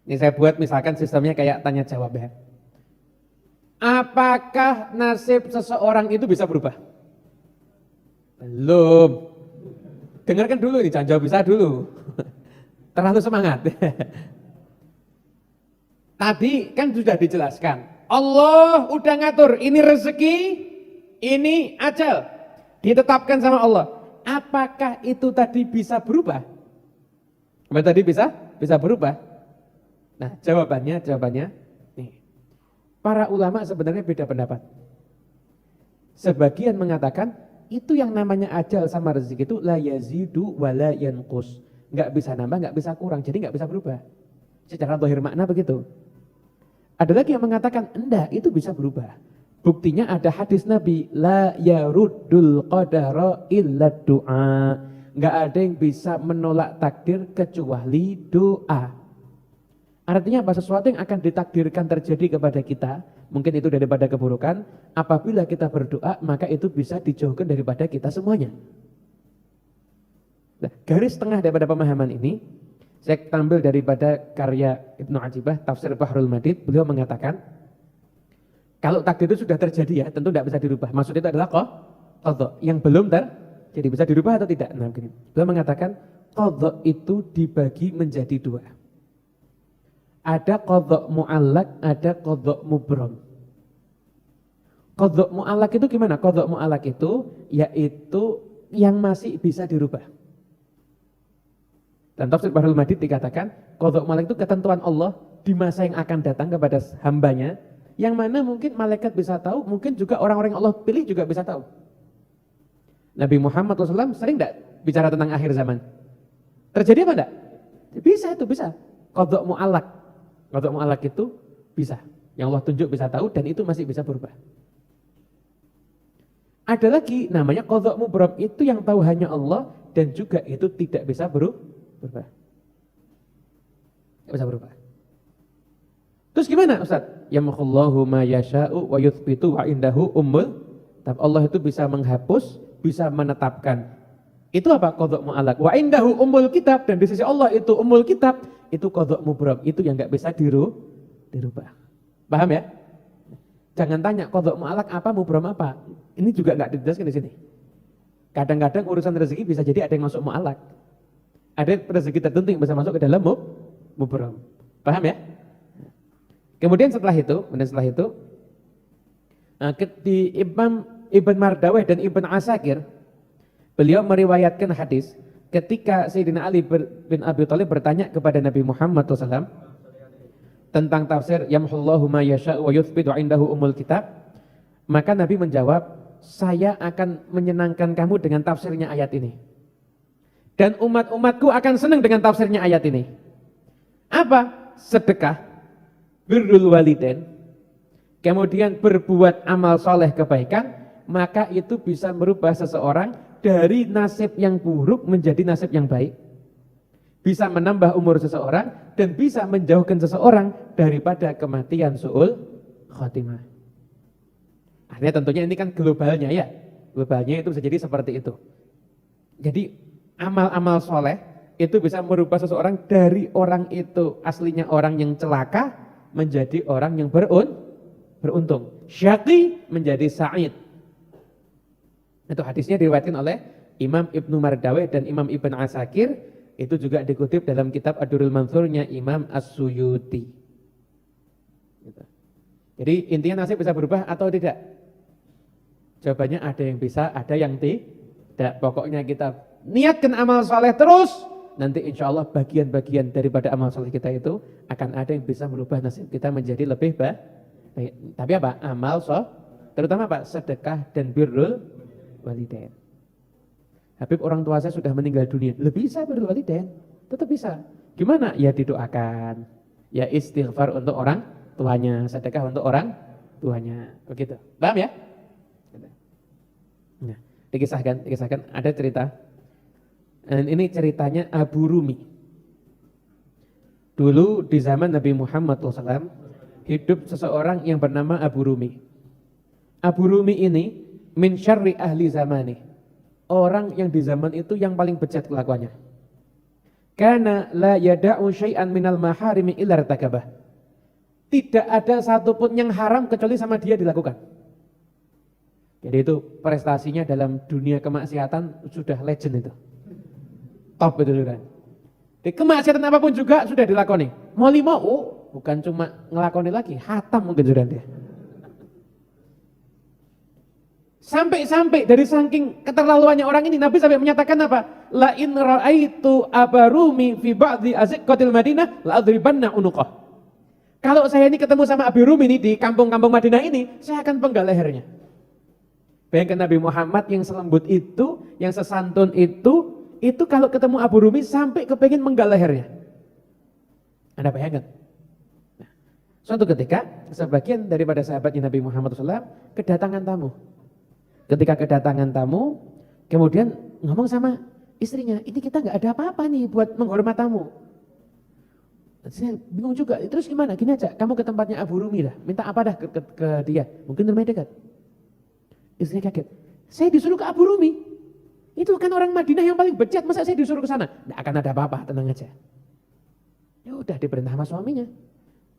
Ini saya buat misalkan sistemnya kayak tanya jawab ya. Apakah nasib seseorang itu bisa berubah? Belum. Dengarkan dulu ini, jangan jawab bisa dulu. Terlalu semangat. Tadi kan sudah dijelaskan. Allah udah ngatur, ini rezeki, ini ajal. Ditetapkan sama Allah. Apakah itu tadi bisa berubah? Apa tadi bisa berubah? Nah, jawabannya nih. Para ulama sebenarnya beda pendapat. Sebagian mengatakan itu yang namanya ajal sama rezeki itu la yazidu wa la yanqus. Enggak bisa nambah, enggak bisa kurang, jadi enggak bisa berubah. Secara zahir makna begitu. Ada lagi yang mengatakan enggak, itu bisa berubah. Buktinya ada hadis Nabi, la yaruddul qadara illa du'a. Enggak ada yang bisa menolak takdir kecuali doa. Artinya apa? Sesuatu yang akan ditakdirkan terjadi kepada kita, mungkin itu daripada keburukan, apabila kita berdoa, maka itu bisa dijauhkan daripada kita semuanya. Nah, garis tengah daripada pemahaman ini, saya ambil daripada karya Ibnu Ajibah, Tafsir Bahrul Madid. Beliau mengatakan, kalau takdir itu sudah terjadi ya, tentu tidak bisa dirubah. Maksudnya itu adalah qadha, yang belum jadi bisa dirubah atau tidak. Nah, begini. Beliau mengatakan, qadha itu dibagi menjadi dua. Ada qadha mu'allaq, ada qadha mubram. Qadha mu'allaq itu gimana? Qadha mu'allaq itu yaitu yang masih bisa dirubah. Dan Tafsir Bahrul Madid dikatakan, qadha mu'allaq itu ketentuan Allah di masa yang akan datang kepada hambanya, yang mana mungkin malaikat bisa tahu, mungkin juga orang-orang yang Allah pilih juga bisa tahu. Nabi Muhammad SAW sering tidak bicara tentang akhir zaman? Terjadi apa enggak? Bisa itu, bisa. Qadha mu'allaq. Qadha mu'allaq itu bisa. Yang Allah tunjuk bisa tahu dan itu masih bisa berubah. Ada lagi namanya qadha mubram, itu yang tahu hanya Allah dan juga itu tidak bisa berubah. Tidak bisa berubah. Terus gimana Ustaz? Yamhullahu ma yasha'u wa yuthbitu wa indahu Allah itu bisa menghapus, bisa menetapkan. Itu apa? Qadha mu'allaq. Wa indahu kitab, dan di sisi Allah itu kitab, itu qadha mubram, itu yang enggak bisa dirubah. Paham ya? Jangan tanya qadha mu'allaq apa, mubram apa. Ini juga enggak dijelaskan di sini. Kadang-kadang urusan rezeki bisa jadi ada yang masuk mu'allaq. Ada rezeki tertentu yang bisa masuk ke dalam mubram. Paham ya? Kemudian setelah itu di Ibn Mardaweh dan Ibn Asakir, beliau meriwayatkan hadis ketika Sayyidina Ali bin Abi Thalib bertanya kepada Nabi Muhammad SAW tentang tafsir yamhullahu ma yasha'u wa yuthbitu indahu kitab, maka Nabi menjawab, saya akan menyenangkan kamu dengan tafsirnya ayat ini. Dan umat-umatku akan senang dengan tafsirnya ayat ini. Apa? Sedekah, birrul walidain, kemudian berbuat amal soleh kebaikan, maka itu bisa merubah seseorang dari nasib yang buruk menjadi nasib yang baik. Bisa menambah umur seseorang dan bisa menjauhkan seseorang daripada kematian su'ul khotimah. Artinya tentunya ini kan globalnya ya. Globalnya itu bisa jadi seperti itu. Jadi amal-amal soleh itu bisa merubah seseorang dari orang itu aslinya orang yang celaka menjadi orang yang beruntung. Syaqi menjadi sa'id. Itu hadisnya diriwayatkan oleh Imam Ibnu Mardaweh dan Imam Ibn Asakir. Itu juga dikutip dalam kitab Ad-Durrul Manthurnya Imam As-Suyuti. Jadi intinya nasib bisa berubah atau tidak? Jawabannya ada yang bisa, ada yang tidak. Pokoknya kita niatkan amal soleh terus, nanti insya Allah bagian-bagian daripada amal soleh kita itu akan ada yang bisa merubah nasib kita menjadi lebih baik. Tapi apa? Amal soleh, terutama apa? Sedekah dan birrul walidain. Habib, orang tua saya sudah meninggal dunia, lebih bisa birrul walidain? Tetap bisa. Gimana? Ya didoakan, ya istighfar untuk orang tuanya, sedekah untuk orang tuanya. Begitu. Paham ya? Nah, dikisahkan ada cerita. Dan ini ceritanya Abu Rumi. Dulu di zaman Nabi Muhammad SAW hidup seseorang yang bernama Abu Rumi. Abu Rumi ini min syarri ahli zamani. Orang yang di zaman itu yang paling bejat kelakuannya. kana la yada'u syai'an minal maharimi illa irtakabah. Tidak ada satupun yang haram kecuali sama dia dilakukan. Jadi itu prestasinya dalam dunia kemaksiatan sudah legend itu. Top itu sudah. Di kemaksiatan apapun juga sudah dilakoni. Mau lima, bukan cuma ngelakoni lagi, hatam mungkin sudah dia. Sampai-sampai dari saking keterlaluannya orang ini, Nabi sampai menyatakan apa? La in ra'aitu abarumi fi ba'di azqatil Madinah la adribanna unuqah. Kalau saya ini ketemu sama Abi Rumi ini di kampung-kampung Madinah ini, saya akan penggal lehernya. Bayangkan Nabi Muhammad yang selembut itu, yang sesantun itu kalau ketemu Abu Rumi sampai kepengin menggal lehernya. Anda bayangkan? Nah, suatu ketika, sebagian daripada sahabatnya Nabi Muhammad SAW kedatangan tamu. Ketika kedatangan tamu, kemudian ngomong sama istrinya, ini kita nggak ada apa-apa nih buat menghormat tamu. Saya bingung juga, terus gimana? Gini aja, kamu ke tempatnya Abu Rumi dah, minta apa dah ke dia, mungkin rumahnya dekat. Istrinya kaget, saya disuruh ke Abu Rumi, itu kan orang Madinah yang paling bejat, masa saya disuruh ke sana? Nggak akan ada apa-apa, tenang aja. Ya udah, diperintah sama suaminya,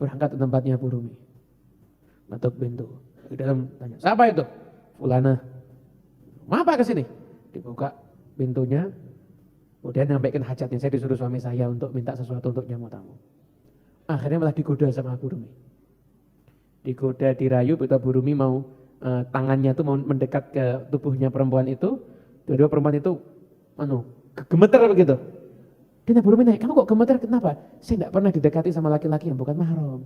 berangkat ke tempatnya Abu Rumi. Ngetuk pintu, di dalam tanya, siapa itu? Fulana. Mau apa kesini? Dibuka pintunya, kemudian nyampaikan hajatnya, saya disuruh suami saya untuk minta sesuatu untuk jamu tamu. Akhirnya malah digoda sama Abu Rumi. Digoda, dirayu, begitu Abu Rumi mau tangannya tuh mau mendekat ke tubuhnya perempuan itu, dua-dua perempuan itu gemeter begitu. Dan Abu Rumi nanya, kamu kok gemeter, kenapa? Saya tidak pernah didekati sama laki-laki yang bukan mahram.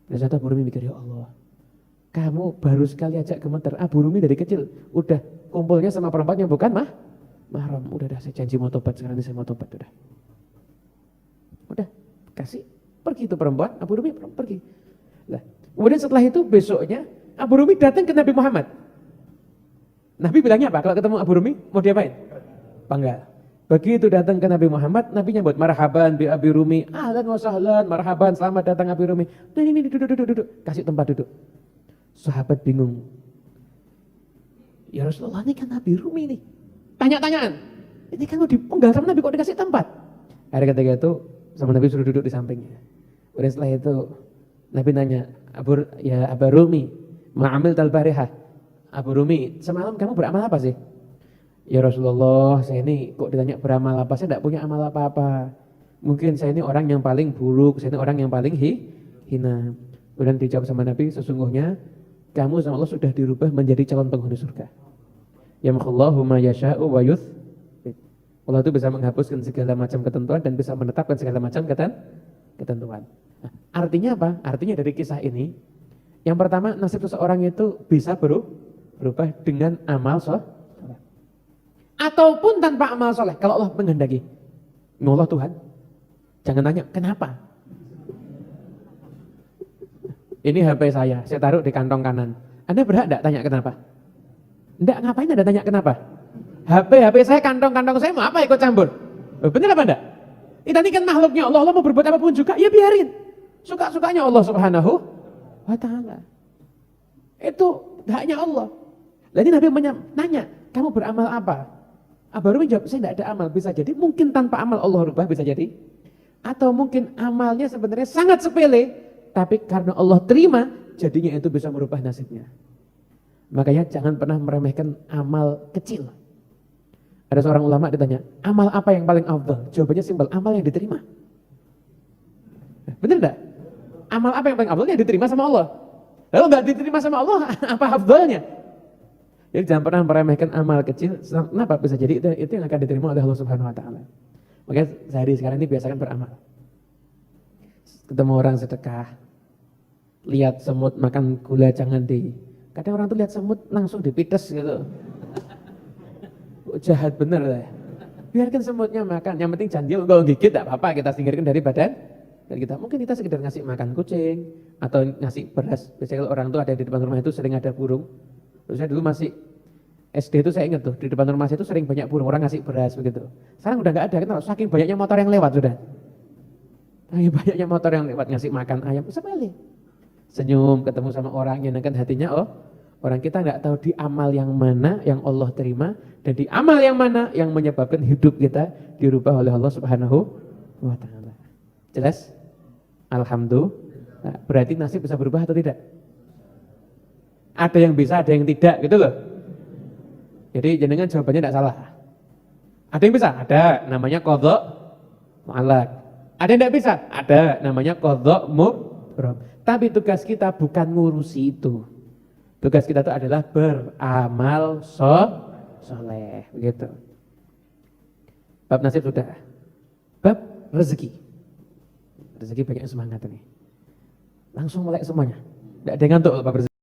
Dan saat Abu Rumi mikir, ya Allah, kamu baru sekali ajak gemeter. Abu Rumi dari kecil udah kumpulnya sama perempuan yang bukan mahram. Udah dah, saya janji mau tobat, sekarang ini saya mau tobat. Udah kasih, pergi itu perempuan, Abu Rumi pergi. Lah, kemudian setelah itu besoknya Abu Rumi datang ke Nabi Muhammad. Nabi bilangnya apa? Kalau ketemu Abu Rumi mau diapain? Panggal. Begitu datang ke Nabi Muhammad, Nabi nyambut marhaban bi Abi Rumi, ahlan wa sahlan, marhaban, selamat datang Abi Rumi. Ini duduk, kasih tempat duduk. Sahabat bingung. Ya Rasulullah, ini kan Abi Rumi nih. Tanya-tanyaan. Ini kan mau dipenggal sama Nabi kok dikasih tempat. Akhirnya ketika itu sama Nabi suruh duduk di sampingnya. Kemudian setelah itu Nabi nanya, Abu Rumi, ma'amil talbarihah. Abu Rumi, semalam kamu beramal apa sih? Ya Rasulullah, saya ini kok ditanya beramal apa, saya tidak punya amal apa-apa. Mungkin saya ini orang yang paling buruk, saya ini orang yang paling hina. Kemudian dijawab sama Nabi, sesungguhnya kamu sama Allah sudah dirubah menjadi calon penghuni surga. Yamhullahu ma yasha'u wa yuthbit. Allah itu bisa menghapuskan segala macam ketentuan dan bisa menetapkan segala macam ketentuan. Nah, artinya apa? Artinya dari kisah ini, yang pertama nasib seseorang itu bisa berubah dengan amal soleh. Ataupun tanpa amal soleh, kalau Allah menghendaki. Allah Tuhan, jangan tanya kenapa. Ini HP saya taruh di kantong kanan. Anda berhak enggak tanya kenapa? Enggak, ngapain Anda tanya kenapa? HP saya, kantong saya, mau apa ikut campur? Benar apa enggak? Ini kan makhluknya Allah mau berbuat apapun juga, ya biarin. Suka-sukanya Allah Subhanahu wa ta'ala. Itu haknya Allah. Jadi Nabi nanya, kamu beramal apa? Abu Rumi jawab, saya tidak ada amal. Bisa jadi mungkin tanpa amal Allah rubah, bisa jadi. Atau mungkin amalnya sebenarnya sangat sepele, tapi karena Allah terima, jadinya itu bisa merubah nasibnya. Makanya jangan pernah meremehkan amal kecil. Ada seorang ulama ditanya, amal apa yang paling afdal? Jawabannya simpel, amal yang diterima. Benar enggak? Amal apa yang paling afdal? Yang diterima sama Allah. Lalu enggak diterima sama Allah, apa afdalnya? Jadi jangan pernah meremehkan amal kecil. Kenapa? Bisa jadi itu yang akan diterima oleh Allah Subhanahu wa ta'ala. Makanya sehari sekarang ini biasakan beramal. Ketemu orang sedekah, lihat semut makan gula jangan kadang orang tuh lihat semut langsung dipites gitu. Jahat bener lah. Biarkan semutnya makan, yang penting jangan dia kalau gigit tidak apa-apa, kita singkirkan dari badan. Dan kita mungkin kita sekedar ngasih makan kucing atau ngasih beras. Biasanya kalau orang tuh ada di depan rumah itu sering ada burung. Terus saya dulu masih SD itu saya ingat tuh, di depan rumah saya itu sering banyak burung, orang ngasih beras begitu. Sekarang udah nggak ada, kan saking banyaknya motor yang lewat sudah. Saking banyaknya motor yang lewat ngasih makan ayam, sepele. Senyum ketemu sama orang, nyenangkan hatinya Orang kita nggak tahu di amal yang mana yang Allah terima dan di amal yang mana yang menyebabkan hidup kita dirubah oleh Allah Subhanahu wa taala. Jelas? Alhamdulillah. Berarti nasib bisa berubah atau tidak? Ada yang bisa, ada yang tidak, gitu loh. Jadi jenengan jawabannya tidak salah. Ada yang bisa? Ada, namanya qadha mu'allaq. Ada yang tidak bisa? Ada, namanya qadha mubram. Tapi tugas kita bukan ngurusi itu. Tugas kita itu adalah beramal soleh, begitu. Bab nasib sudah. Bab rezeki. Rezeki banyak semangat ini. Langsung melek semuanya. Tidak ada yang ngantuk bab rezeki.